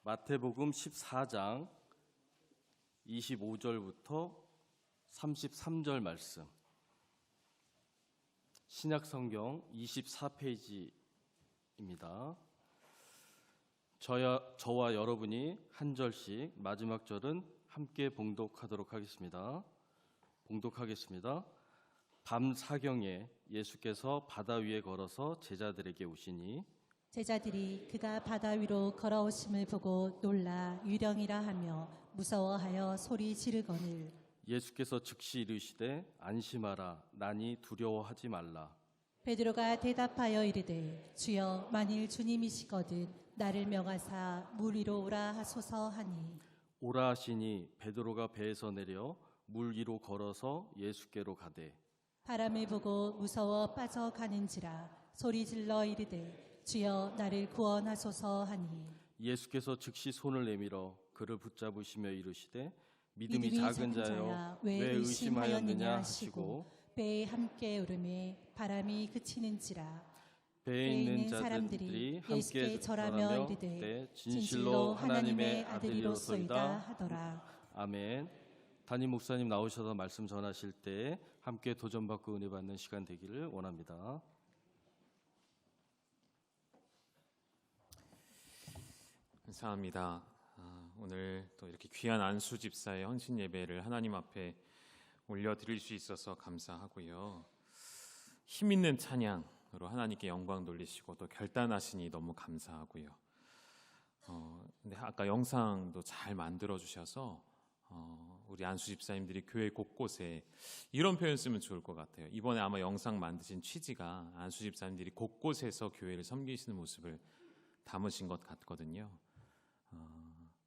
마태복음 14장 25절부터 33절 말씀, 신약성경 24페이지입니다. 저와 여러분이 한 절씩, 마지막 절은 함께 봉독하도록 하겠습니다. 봉독하겠습니다. 밤 사경에 예수께서 바다 위에 걸어서 제자들에게 오시니 제자들이 그가 바다 위로 걸어오심을 보고 놀라 유령이라 하며 무서워하여 소리 지르거늘 예수께서 즉시 이르시되 안심하라, 나니 두려워하지 말라. 베드로가 대답하여 이르되 주여, 만일 주님이시거든 나를 명하사 물 위로 오라 하소서 하니 오라 하시니 베드로가 배에서 내려 물 위로 걸어서 예수께로 가되 바람을 보고 무서워 빠져가는지라 소리 질러 이르되 주여, 나를 구원하소서 하니 예수께서 즉시 손을 내밀어 그를 붙잡으시며 이르시되 믿음이 작은 자여 왜 의심하였느냐 하시고 배에 함께 오르매 바람이 그치는지라. 배에 있는 사람들이 함께 예수께 절하며 이르되 진실로 하나님의 아들이로소이다 하더라. 아멘. 담임 목사님 나오셔서 말씀 전하실 때 함께 도전받고 은혜 받는 시간 되기를 원합니다. 감사합니다. 오늘 또 이렇게 귀한 안수 집사의 헌신 예배를 하나님 앞에 올려드릴 수 있어서 감사하고요. 힘 있는 찬양으로 하나님께 영광 돌리시고 또 결단하시니 너무 감사하고요. 근데 아까 영상도 잘 만들어 주셔서 우리 안수 집사님들이 교회 곳곳에 이런 표현 쓰면 좋을 것 같아요. 이번에 아마 영상 만드신 취지가 안수 집사님들이 곳곳에서 교회를 섬기시는 모습을 담으신 것 같거든요.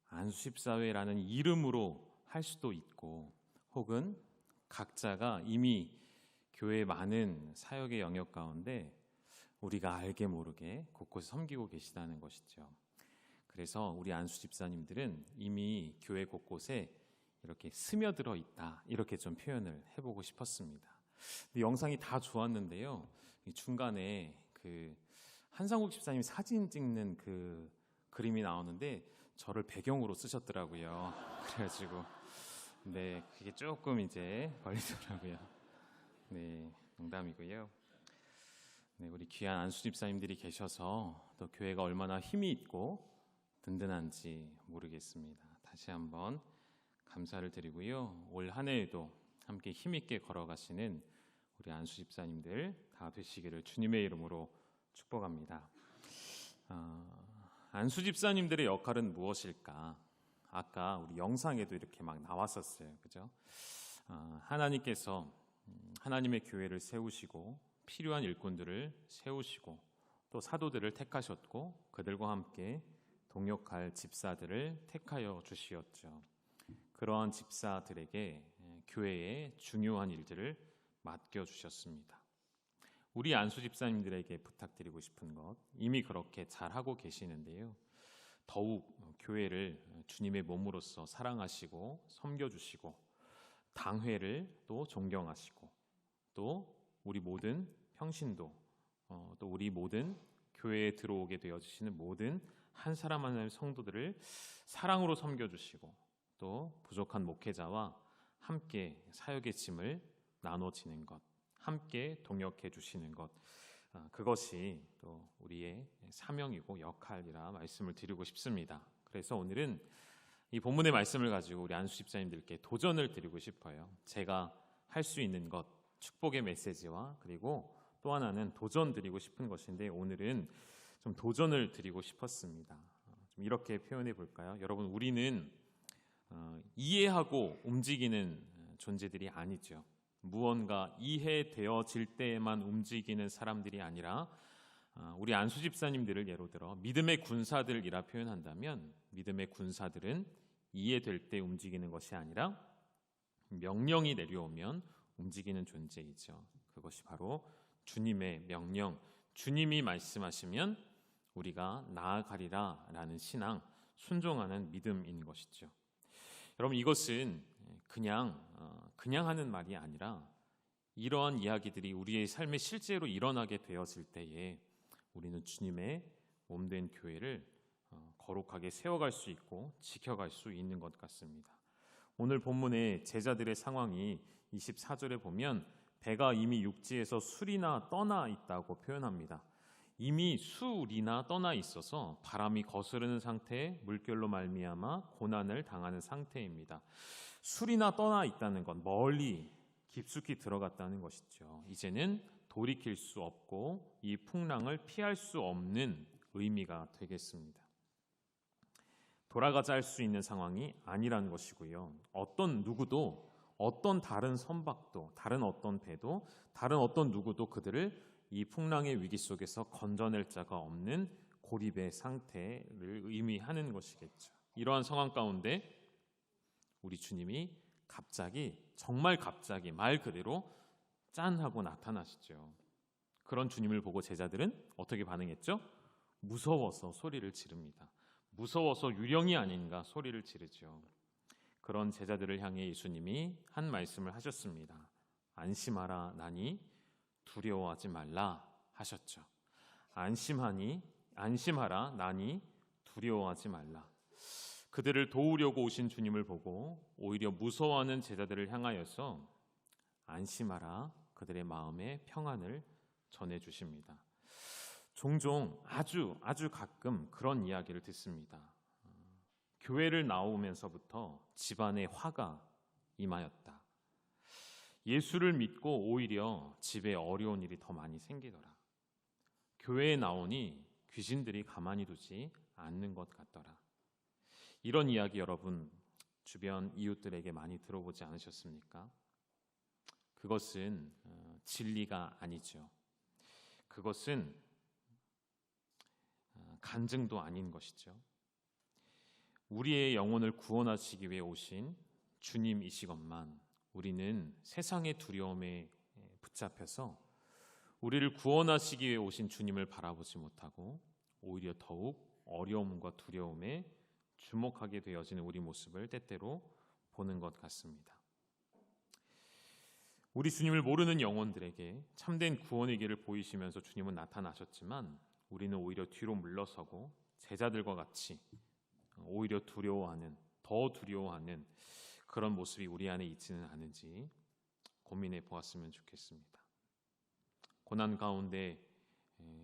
안수집사회라는 이름으로 할 수도 있고, 혹은 각자가 이미 교회의 많은 사역의 영역 가운데 우리가 알게 모르게 곳곳에 섬기고 계시다는 것이죠. 그래서 우리 안수집사님들은 이미 교회 곳곳에 이렇게 스며들어 있다, 이렇게 좀 표현을 해보고 싶었습니다. 영상이 다 좋았는데요, 중간에 그 한상국 집사님이 사진 찍는 그 그림이 나오는데 저를 배경으로 쓰셨더라고요. 그래가지고 네, 그게 조금 이제 걸리더라고요. 네, 농담이고요. 네, 우리 귀한 안수 집사님들이 계셔서 또 교회가 얼마나 힘이 있고 든든한지 모르겠습니다. 다시 한번 감사를 드리고요. 올 한 해에도 함께 힘있게 걸어가시는 우리 안수 집사님들 다 되시기를 주님의 이름으로 축복합니다. 안수 집사님들의 역할은 무엇일까? 아까 우리 영상에도 이렇게 막 나왔었어요. 그죠? 하나님께서 하나님의 교회를 세우시고 필요한 일꾼들을 세우시고 또 사도들을 택하셨고 그들과 함께 동역할 집사들을 택하여 주시었죠. 그러한 집사들에게 교회의 중요한 일들을 맡겨 주셨습니다. 우리 안수 집사님들에게 부탁드리고 싶은 것, 이미 그렇게 잘하고 계시는데요, 더욱 교회를 주님의 몸으로서 사랑하시고 섬겨주시고 당회를 또 존경하시고 또 우리 모든 평신도, 또 우리 모든 교회에 들어오게 되어주시는 모든 한 사람 한 사람의 성도들을 사랑으로 섬겨주시고 또 부족한 목회자와 함께 사역의 짐을 나눠지는 것, 함께 동역해 주시는 것, 그것이 또 우리의 사명이고 역할이라 말씀을 드리고 싶습니다. 그래서 오늘은 이 본문의 말씀을 가지고 우리 안수 집사님들께 도전을 드리고 싶어요. 제가 할 수 있는 것, 축복의 메시지와 그리고 또 하나는 도전 드리고 싶은 것인데, 오늘은 좀 도전을 드리고 싶었습니다. 좀 이렇게 표현해 볼까요? 여러분, 우리는 이해하고 움직이는 존재들이 아니죠. 무언가 이해되어질 때에만 움직이는 사람들이 아니라, 우리 안수 집사님들을 예로 들어 믿음의 군사들이라 표현한다면, 믿음의 군사들은 이해될 때 움직이는 것이 아니라 명령이 내려오면 움직이는 존재이죠. 그것이 바로 주님의 명령, 주님이 말씀하시면 우리가 나아가리라 라는 신앙, 순종하는 믿음인 것이죠. 여러분, 이것은 그냥 하는 말이 아니라 이러한 이야기들이 우리의 삶에 실제로 일어나게 되었을 때에 우리는 주님의 몸된 교회를 거룩하게 세워갈 수 있고 지켜갈 수 있는 것 같습니다. 오늘 본문의 제자들의 상황이 24절에 보면 배가 이미 육지에서 술이나 떠나 있다고 표현합니다. 이미 술이나 떠나 있어서 바람이 거스르는 상태에 물결로 말미암아 고난을 당하는 상태입니다. 술이나 떠나 있다는 건 멀리 깊숙이 들어갔다는 것이죠. 이제는 돌이킬 수 없고 이 풍랑을 피할 수 없는 의미가 되겠습니다. 돌아가자 할 수 있는 상황이 아니라는 것이고요. 어떤 누구도, 어떤 다른 선박도, 다른 어떤 배도, 다른 어떤 누구도 그들을 이 풍랑의 위기 속에서 건져낼 자가 없는 고립의 상태를 의미하는 것이겠죠. 이러한 상황 가운데 우리 주님이 갑자기, 정말 갑자기 말 그대로 짠 하고 나타나시죠. 그런 주님을 보고 제자들은 어떻게 반응했죠? 무서워서 소리를 지릅니다. 무서워서 유령이 아닌가 소리를 지르죠. 그런 제자들을 향해 예수님이 한 말씀을 하셨습니다. 안심하라 나니 두려워하지 말라 하셨죠. 안심하라 나니 두려워하지 말라. 그들을 도우려고 오신 주님을 보고 오히려 무서워하는 제자들을 향하여서 안심하라 그들의 마음에 평안을 전해주십니다. 종종 아주 가끔 그런 이야기를 듣습니다. 교회를 나오면서부터 집안에 화가 임하였다. 예수를 믿고 오히려 집에 어려운 일이 더 많이 생기더라. 교회에 나오니 귀신들이 가만히 두지 않는 것 같더라. 이런 이야기 여러분 주변 이웃들에게 많이 들어보지 않으셨습니까? 그것은 진리가 아니죠. 그것은 간증도 아닌 것이죠. 우리의 영혼을 구원하시기 위해 오신 주님이시건만 우리는 세상의 두려움에 붙잡혀서 우리를 구원하시기 위해 오신 주님을 바라보지 못하고 오히려 더욱 어려움과 두려움에 주목하게 되어지는 우리 모습을 때때로 보는 것 같습니다. 우리 주님을 모르는 영혼들에게 참된 구원의 길을 보이시면서 주님은 나타나셨지만 우리는 오히려 뒤로 물러서고 제자들과 같이 오히려 더 두려워하는 그런 모습이 우리 안에 있지는 않은지 고민해 보았으면 좋겠습니다. 고난 가운데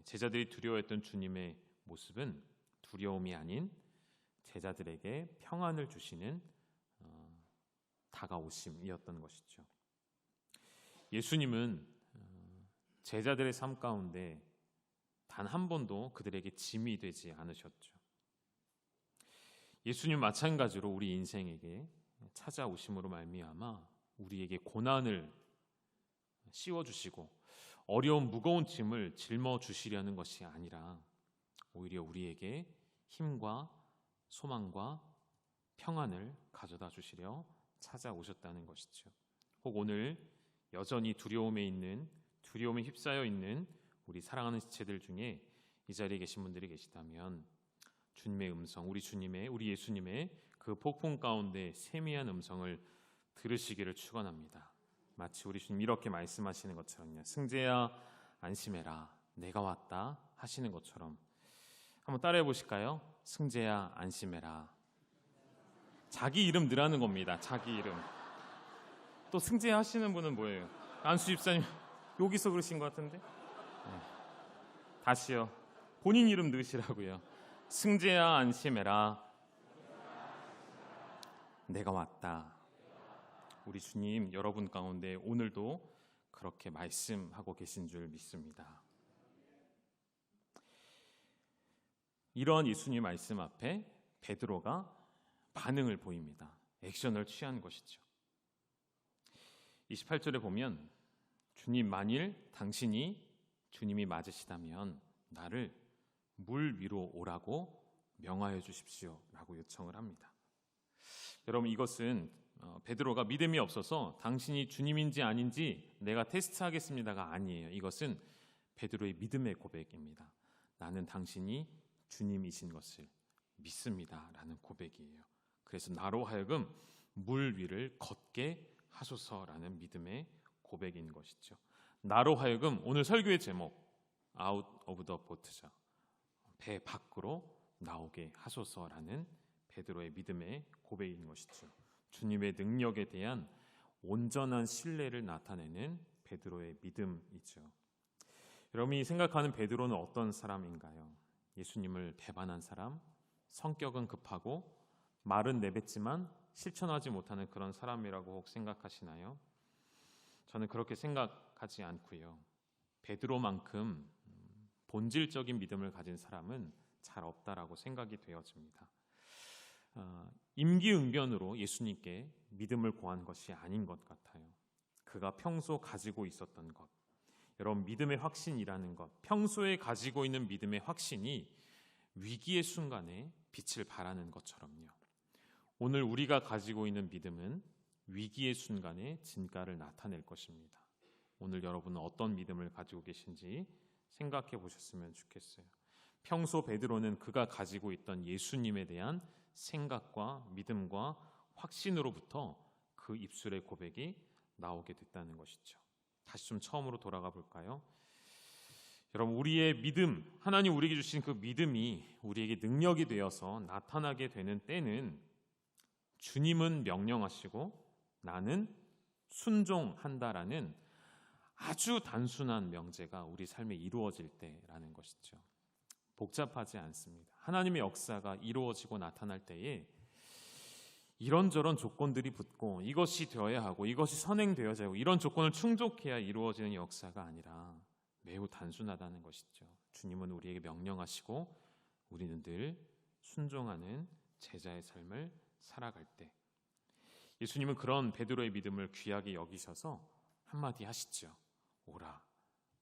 제자들이 두려워했던 주님의 모습은 두려움이 아닌 제자들에게 평안을 주시는 다가오심이었던 것이죠. 예수님은 제자들의 삶 가운데 단 한 번도 그들에게 짐이 되지 않으셨죠. 예수님 마찬가지로 우리 인생에게 찾아오심으로 말미암아 우리에게 고난을 씌워주시고 어려운 무거운 짐을 짊어주시려는 것이 아니라 오히려 우리에게 힘과 소망과 평안을 가져다 주시려 찾아오셨다는 것이죠. 혹 오늘 여전히 두려움에 휩싸여 있는 우리 사랑하는 지체들 중에 이 자리에 계신 분들이 계시다면 주님의 음성, 우리 예수님의 그 폭풍 가운데 세미한 음성을 들으시기를 축원합니다. 마치 우리 주님 이렇게 말씀하시는 것처럼요. 승재야 안심해라 내가 왔다 하시는 것처럼 한번 따라해 보실까요? 승재야 안심해라. 자기 이름 넣으라는 겁니다. 자기 이름. 또 승재 하시는 분은 뭐예요? 안수 집사님 여기서 그러신 것 같은데? 네. 다시요. 본인 이름 넣으시라고요. 승재야 안심해라. 내가 왔다. 우리 주님 여러분 가운데 오늘도 그렇게 말씀하고 계신 줄 믿습니다. 이러한 예수님 말씀 앞에 베드로가 반응을 보입니다. 액션을 취한 것이죠. 28절에 보면 주님 만일 당신이 주님이 맞으시다면 나를 물 위로 오라고 명하여 주십시오 라고 요청을 합니다. 여러분 이것은 베드로가 믿음이 없어서 당신이 주님인지 아닌지 내가 테스트하겠습니다가 아니에요. 이것은 베드로의 믿음의 고백입니다. 나는 당신이 주님이신 것을 믿습니다 라는 고백이에요. 그래서 나로 하여금 물 위를 걷게 하소서라는 믿음의 고백인 것이죠. 나로 하여금 오늘 설교의 제목 Out of the boat죠. 배 밖으로 나오게 하소서라는 베드로의 믿음의 고백인 것이죠. 주님의 능력에 대한 온전한 신뢰를 나타내는 베드로의 믿음이죠. 여러분이 생각하는 베드로는 어떤 사람인가요? 예수님을 배반한 사람, 성격은 급하고 말은 내뱉지만 실천하지 못하는 그런 사람이라고 혹 생각하시나요? 저는 그렇게 생각하지 않고요. 베드로만큼 본질적인 믿음을 가진 사람은 잘 없다라고 생각이 되어집니다. 임기응변으로 예수님께 믿음을 고한 것이 아닌 것 같아요. 그가 평소 가지고 있었던 것, 여러분 믿음의 확신이라는 것, 평소에 가지고 있는 믿음의 확신이 위기의 순간에 빛을 발하는 것처럼요. 오늘 우리가 가지고 있는 믿음은 위기의 순간에 진가를 나타낼 것입니다. 오늘 여러분은 어떤 믿음을 가지고 계신지 생각해 보셨으면 좋겠어요. 평소 베드로는 그가 가지고 있던 예수님에 대한 생각과 믿음과 확신으로부터 그 입술의 고백이 나오게 됐다는 것이죠. 다시 좀 처음으로 돌아가 볼까요? 여러분, 우리의 믿음, 하나님 우리에게 주신 그 믿음이 우리에게 능력이 되어서 나타나게 되는 때는 주님은 명령하시고 나는 순종한다라는 아주 단순한 명제가 우리 삶에 이루어질 때라는 것이죠. 복잡하지 않습니다. 하나님의 역사가 이루어지고 나타날 때에 이런저런 조건들이 붙고 이것이 되어야 하고 이것이 선행되어야 하고 이런 조건을 충족해야 이루어지는 역사가 아니라 매우 단순하다는 것이죠. 주님은 우리에게 명령하시고 우리는 늘 순종하는 제자의 삶을 살아갈 때 예수님은 그런 베드로의 믿음을 귀하게 여기셔서 한마디 하시죠. 오라,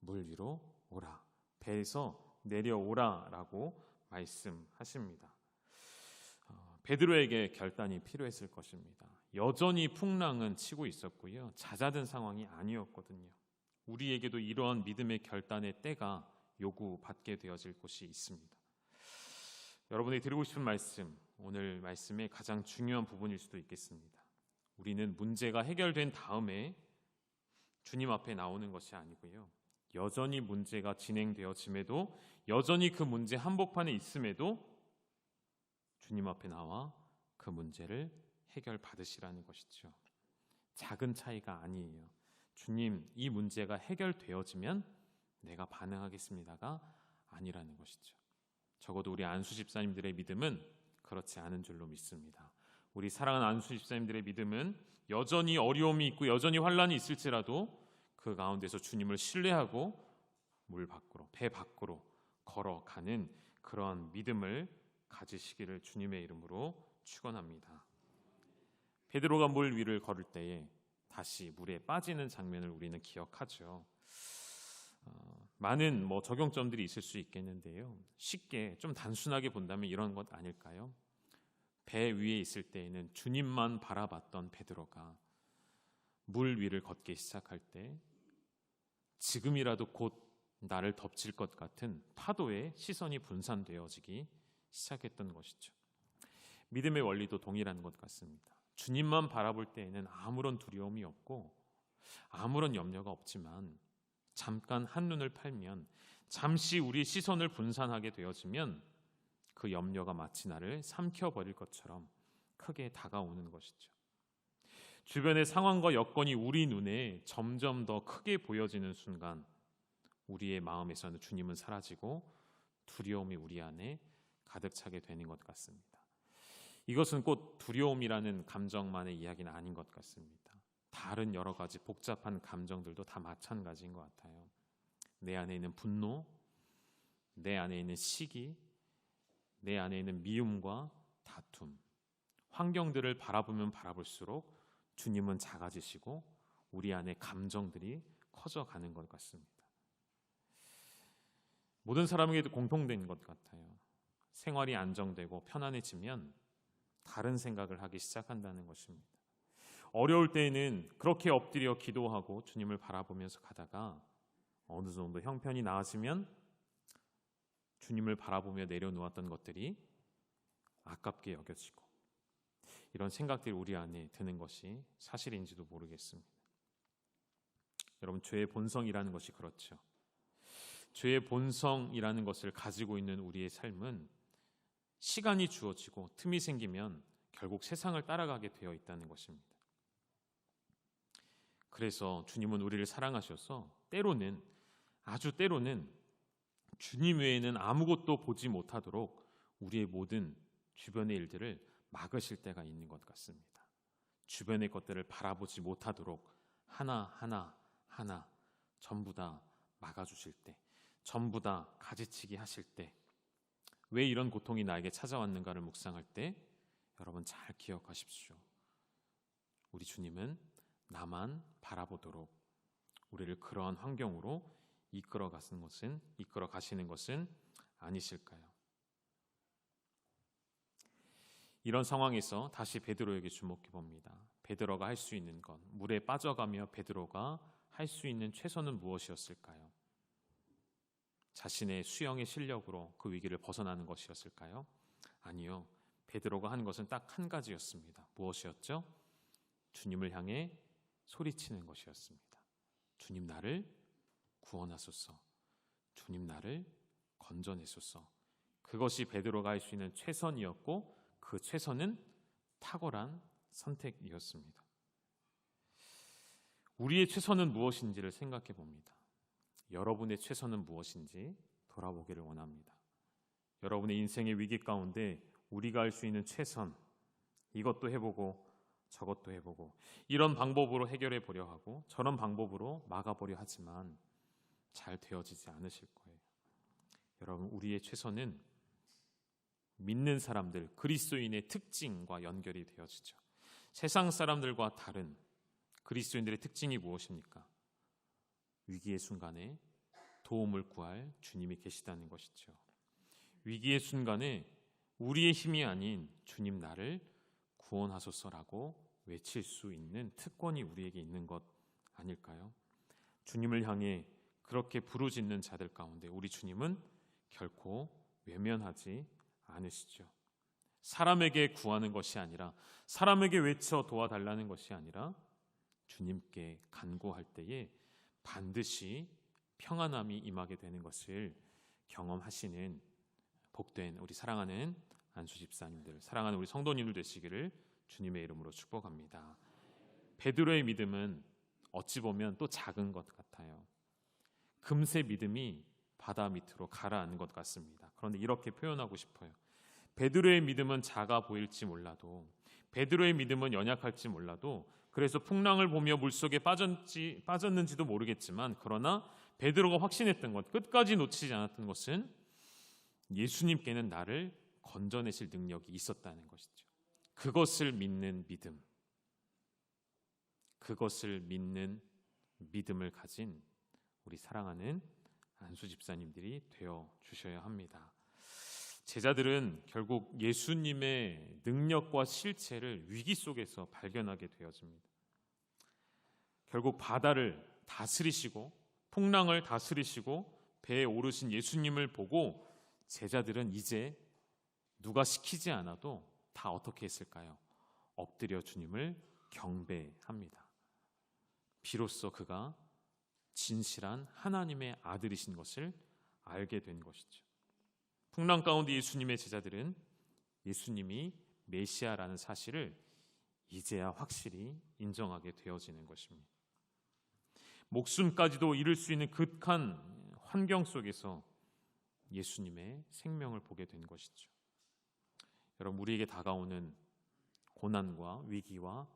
물 위로 오라, 배에서 내려오라라고 말씀하십니다. 베드로에게 결단이 필요했을 것입니다. 여전히 풍랑은 치고 있었고요. 잦아든 상황이 아니었거든요. 우리에게도 이러한 믿음의 결단의 때가 요구받게 되어질 곳이 있습니다. 여러분이 드리고 싶은 말씀, 오늘 말씀의 가장 중요한 부분일 수도 있겠습니다. 우리는 문제가 해결된 다음에 주님 앞에 나오는 것이 아니고요. 여전히 문제가 진행되어짐에도 여전히 그 문제 한복판에 있음에도 주님 앞에 나와 그 문제를 해결받으시라는 것이죠. 작은 차이가 아니에요. 주님, 이 문제가 해결되어지면 내가 반응하겠습니다가 아니라는 것이죠. 적어도 우리 안수 집사님들의 믿음은 그렇지 않은 줄로 믿습니다. 우리 사랑하는 안수 집사님들의 믿음은 여전히 어려움이 있고 여전히 환란이 있을지라도 그 가운데서 주님을 신뢰하고 물 밖으로, 배 밖으로 걸어가는 그런 믿음을 가지시기를 주님의 이름으로 축원합니다. 베드로가 물 위를 걸을 때에 다시 물에 빠지는 장면을 우리는 기억하죠. 많은 적용점들이 있을 수 있겠는데요. 쉽게 좀 단순하게 본다면 이런 것 아닐까요? 배 위에 있을 때에는 주님만 바라봤던 베드로가 물 위를 걷기 시작할 때 지금이라도 곧 나를 덮칠 것 같은 파도에 시선이 분산되어지기 시작했던 것이죠. 믿음의 원리도 동일한 것 같습니다. 주님만 바라볼 때에는 아무런 두려움이 없고 아무런 염려가 없지만 잠깐 한눈을 팔면 잠시 우리 시선을 분산하게 되어지면 그 염려가 마치 나를 삼켜버릴 것처럼 크게 다가오는 것이죠. 주변의 상황과 여건이 우리 눈에 점점 더 크게 보여지는 순간 우리의 마음에서는 주님은 사라지고 두려움이 우리 안에 가득 차게 되는 것 같습니다. 이것은 곧 두려움이라는 감정만의 이야기는 아닌 것 같습니다. 다른 여러 가지 복잡한 감정들도 다 마찬가지인 것 같아요. 내 안에 있는 분노, 내 안에 있는 시기, 내 안에 있는 미움과 다툼, 환경들을 바라보면 바라볼수록 주님은 작아지시고 우리 안에 감정들이 커져가는 것 같습니다. 모든 사람에게도 공통된 것 같아요. 생활이 안정되고 편안해지면 다른 생각을 하기 시작한다는 것입니다. 어려울 때에는 그렇게 엎드려 기도하고 주님을 바라보면서 가다가 어느 정도 형편이 나아지면 주님을 바라보며 내려놓았던 것들이 아깝게 여겨지고 이런 생각들이 우리 안에 드는 것이 사실인지도 모르겠습니다. 여러분, 죄의 본성이라는 것이 그렇죠. 죄의 본성이라는 것을 가지고 있는 우리의 삶은 시간이 주어지고 틈이 생기면 결국 세상을 따라가게 되어 있다는 것입니다. 그래서 주님은 우리를 사랑하셔서 때로는, 아주 때로는 주님 외에는 아무것도 보지 못하도록 우리의 모든 주변의 일들을 막으실 때가 있는 것 같습니다. 주변의 것들을 바라보지 못하도록 하나 전부 다 막아주실 때, 전부 다 가지치기 하실 때, 왜 이런 고통이 나에게 찾아왔는가를 묵상할 때 여러분 잘 기억하십시오. 우리 주님은 나만 바라보도록 우리를 그러한 환경으로 이끌어 가시는 것은 아니실까요? 이런 상황에서 다시 베드로에게 주목해 봅니다. 베드로가 할 수 있는 것, 물에 빠져가며 베드로가 할 수 있는 최선은 무엇이었을까요? 자신의 수영의 실력으로 그 위기를 벗어나는 것이었을까요? 아니요. 베드로가 한 것은 딱 한 가지였습니다. 무엇이었죠? 주님을 향해 소리치는 것이었습니다. 주님 나를 구원하소서. 주님 나를 건져내소서. 그것이 베드로가 할 수 있는 최선이었고 그 최선은 탁월한 선택이었습니다. 우리의 최선은 무엇인지를 생각해 봅니다. 여러분의 최선은 무엇인지 돌아보기를 원합니다. 여러분의 인생의 위기 가운데 우리가 할 수 있는 최선, 이것도 해보고 저것도 해보고 이런 방법으로 해결해 보려 하고 저런 방법으로 막아보려 하지만 잘 되어지지 않으실 거예요. 여러분, 우리의 최선은 믿는 사람들, 그리스도인의 특징과 연결이 되어지죠. 세상 사람들과 다른 그리스도인들의 특징이 무엇입니까? 위기의 순간에 도움을 구할 주님이 계시다는 것이죠. 위기의 순간에 우리의 힘이 아닌 주님 나를 구원하소서라고 외칠 수 있는 특권이 우리에게 있는 것 아닐까요? 주님을 향해 그렇게 부르짖는 자들 가운데 우리 주님은 결코 외면하지 않으시죠. 사람에게 구하는 것이 아니라, 사람에게 외쳐 도와달라는 것이 아니라 주님께 간구할 때에 반드시 평안함이 임하게 되는 것을 경험하시는 복된 우리 사랑하는 안수 집사님들, 사랑하는 우리 성도님들 되시기를 주님의 이름으로 축복합니다. 베드로의 믿음은 어찌 보면 또 작은 것 같아요. 금세 믿음이 바다 밑으로 가라앉는 것 같습니다. 그런데 이렇게 표현하고 싶어요. 베드로의 믿음은 작아 보일지 몰라도, 베드로의 믿음은 연약할지 몰라도, 그래서 풍랑을 보며 물속에 빠졌는지도 모르겠지만, 그러나 베드로가 확신했던 것, 끝까지 놓치지 않았던 것은 예수님께는 나를 건져내실 능력이 있었다는 것이죠. 그것을 믿는 믿음, 그것을 믿는 믿음을 가진 우리 사랑하는 안수 집사님들이 되어 주셔야 합니다. 제자들은 결국 예수님의 능력과 실체를 위기 속에서 발견하게 되어집니다. 결국 바다를 다스리시고 풍랑을 다스리시고 배에 오르신 예수님을 보고 제자들은 이제 누가 시키지 않아도 다 어떻게 했을까요? 엎드려 주님을 경배합니다. 비로소 그가 진실한 하나님의 아들이신 것을 알게 된 것이죠. 풍랑 가운데 예수님의 제자들은 예수님이 메시아라는 사실을 이제야 확실히 인정하게 되어지는 것입니다. 목숨까지도 잃을 수 있는 극한 환경 속에서 예수님의 생명을 보게 된 것이죠. 여러분, 우리에게 다가오는 고난과 위기와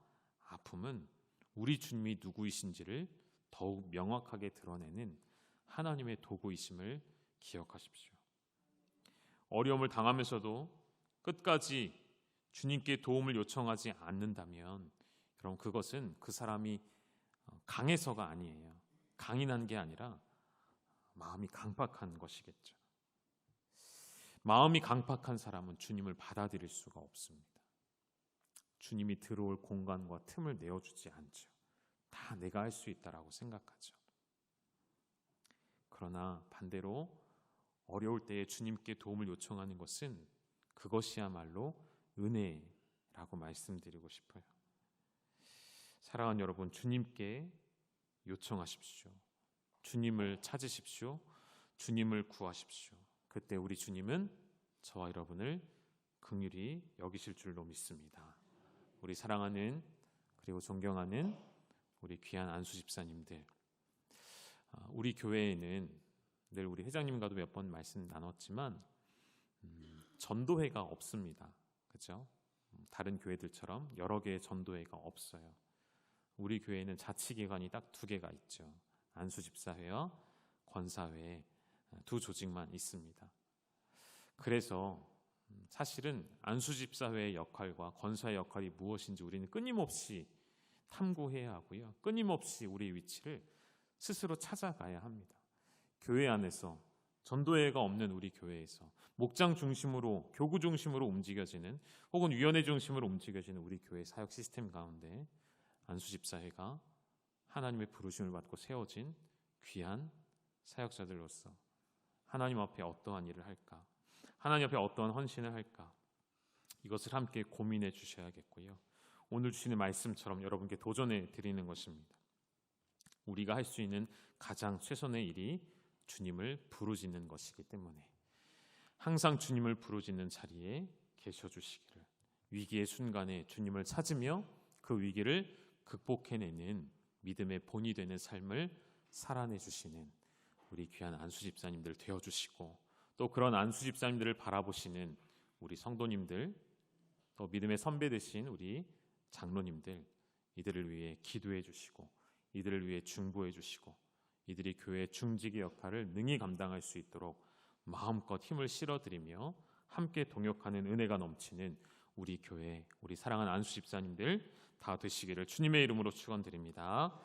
아픔은 우리 주님이 누구이신지를 더욱 명확하게 드러내는 하나님의 도구이심을 기억하십시오. 어려움을 당하면서도 끝까지 주님께 도움을 요청하지 않는다면 그럼 그것은 그 사람이 강해서가 아니에요. 강인한 게 아니라 마음이 강팍한 것이겠죠. 마음이 강팍한 사람은 주님을 받아들일 수가 없습니다. 주님이 들어올 공간과 틈을 내어주지 않죠. 다 내가 할 수 있다라고 생각하죠. 그러나 반대로 어려울 때에 주님께 도움을 요청하는 것은 그것이야말로 은혜라고 말씀드리고 싶어요. 사랑하는 여러분, 주님께 요청하십시오. 주님을 찾으십시오. 주님을 구하십시오. 그때 우리 주님은 저와 여러분을 긍휼히 여기실 줄로 믿습니다. 우리 사랑하는 그리고 존경하는 우리 귀한 안수 집사님들, 우리 교회에는 늘 우리 회장님과도 몇 번 말씀 나눴지만 전도회가 없습니다. 그렇죠? 다른 교회들처럼 여러 개의 전도회가 없어요. 우리 교회에는 자치기관이 딱 2개가 있죠. 안수집사회와 권사회, 2 조직만 있습니다. 그래서 사실은 안수집사회의 역할과 권사의 역할이 무엇인지 우리는 끊임없이 탐구해야 하고요. 끊임없이 우리의 위치를 스스로 찾아가야 합니다. 교회 안에서, 전도회가 없는 우리 교회에서 목장 중심으로, 교구 중심으로 움직여지는, 혹은 위원회 중심으로 움직여지는 우리 교회 사역 시스템 가운데 안수집사회가 하나님의 부르심을 받고 세워진 귀한 사역자들로서 하나님 앞에 어떠한 일을 할까, 하나님 앞에 어떠한 헌신을 할까, 이것을 함께 고민해 주셔야겠고요. 오늘 주시는 말씀처럼 여러분께 도전해 드리는 것입니다. 우리가 할 수 있는 가장 최선의 일이 주님을 부르짖는 것이기 때문에 항상 주님을 부르짖는 자리에 계셔 주시기를, 위기의 순간에 주님을 찾으며 그 위기를 극복해내는 믿음의 본이 되는 삶을 살아내 주시는 우리 귀한 안수집사님들 되어주시고, 또 그런 안수집사님들을 바라보시는 우리 성도님들, 또 믿음의 선배 되신 우리 장로님들, 이들을 위해 기도해 주시고, 이들을 위해 중보해 주시고, 이들이 교회의 중직의 역할을 능히 감당할 수 있도록 마음껏 힘을 실어드리며 함께 동역하는 은혜가 넘치는 우리 교회, 우리 사랑하는 안수집사님들 다 되시기를 주님의 이름으로 축원드립니다.